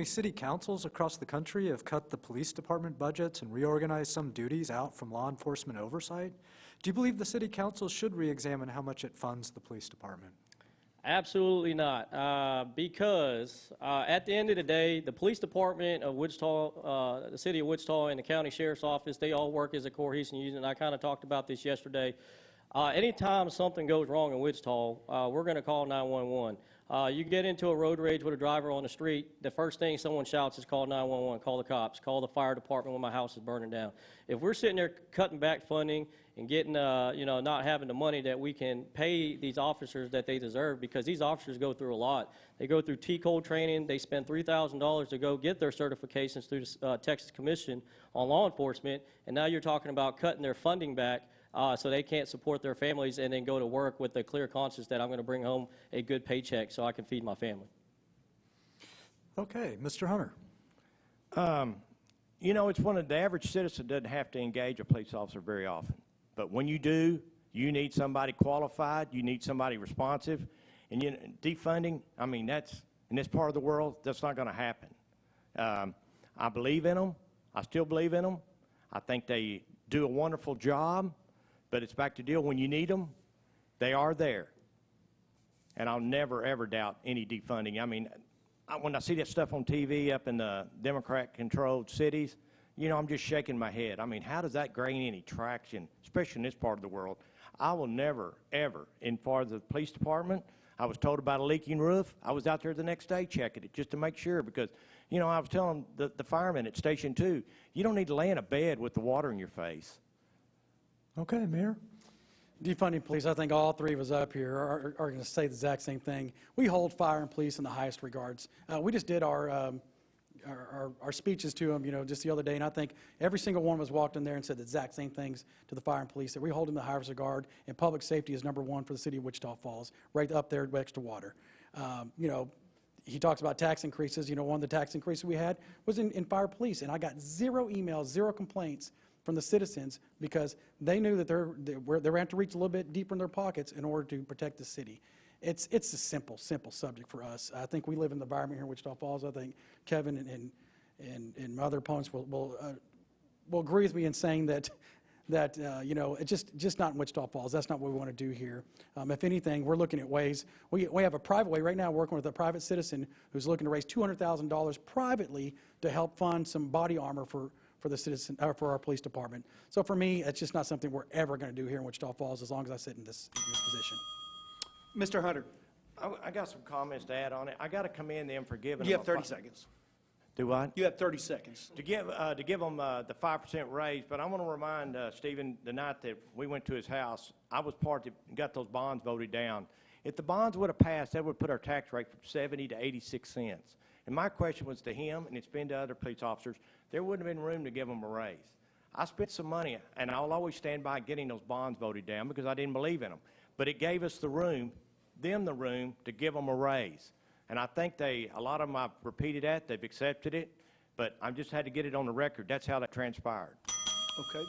Recently, city councils across the country have cut the police department budgets and reorganized some duties out from law enforcement oversight. Do you believe the city council should re-examine how much it funds the police department? Absolutely not, because at the end of the day, the police department of Wichita, the city of Wichita, and the county sheriff's office, they all work as a cohesive unit, and I kind of talked about this yesterday. Anytime something goes wrong in Wichita, we're going to call 911. You get into a road rage with a driver on the street, the first thing someone shouts is call 911, call the cops, call the fire department when my house is burning down. If we're sitting there cutting back funding and getting, not having the money that we can pay these officers that they deserve, because these officers go through a lot. They go through T-code training. They spend $3,000 to go get their certifications through the Texas Commission on Law Enforcement, and now you're talking about cutting their funding back so they can't support their families and then go to work with a clear conscience that I'm going to bring home a good paycheck so I can feed my family. Okay, Mr. Hunter. It's one of the average citizen doesn't have to engage a police officer very often. But when you do, you need somebody qualified, you need somebody responsive. And defunding, I mean, that's, in this part of the world, that's not going to happen. I believe in them. I still believe in them. I think they do a wonderful job. But it's back to deal, when you need them, they are there. And I'll never, ever doubt any defunding. I mean, when I see that stuff on TV up in the Democrat-controlled cities, I'm just shaking my head. I mean, how does that gain any traction, especially in this part of the world? I will never, ever, in far as the police department, I was told about a leaking roof. I was out there the next day checking it just to make sure, because, I was telling the firemen at Station 2, you don't need to lay in a bed with the water in your face. Okay, Mayor. Defunding police, I think all three of us up here are going to say the exact same thing. We hold fire and police in the highest regards. We just did our speeches to them, just the other day, and I think every single one of us walked in there and said the exact same things to the fire and police, that we hold them in the highest regard, and public safety is #1 for the city of Wichita Falls, right up there next to water. He talks about tax increases. One of the tax increases we had was in fire police, and I got 0 emails, 0 complaints from the citizens, because they knew that they were going to have to reach a little bit deeper in their pockets in order to protect the city. It's a simple subject for us. I think we live in the environment here in Wichita Falls. I think Kevin and my other opponents will agree with me in saying that it's just not in Wichita Falls. That's not what we want to do here. If anything, we're looking at ways. We have a private way right now, working with a private citizen who's looking to raise $200,000 privately to help fund some body armor for for our police department. So for me, it's just not something we're ever going to do here in Wichita Falls as long as I sit in this position. Mr. Hunter. I got some comments to add on it. I got to commend them for giving You them have 30 seconds. Do what? You have 30 seconds. To give them the 5% raise, but I want to remind Stephen, the night that we went to his house, I was part that got those bonds voted down. If the bonds would have passed, that would put our tax rate from 70 to 86 cents. And my question was to him, and it's been to other police officers, there wouldn't have been room to give them a raise. I spent some money, and I'll always stand by getting those bonds voted down because I didn't believe in them. But it gave us the room to give them a raise. And I think a lot of them, I've repeated that, they've accepted it, but I just had to get it on the record. That's how that transpired. Okay.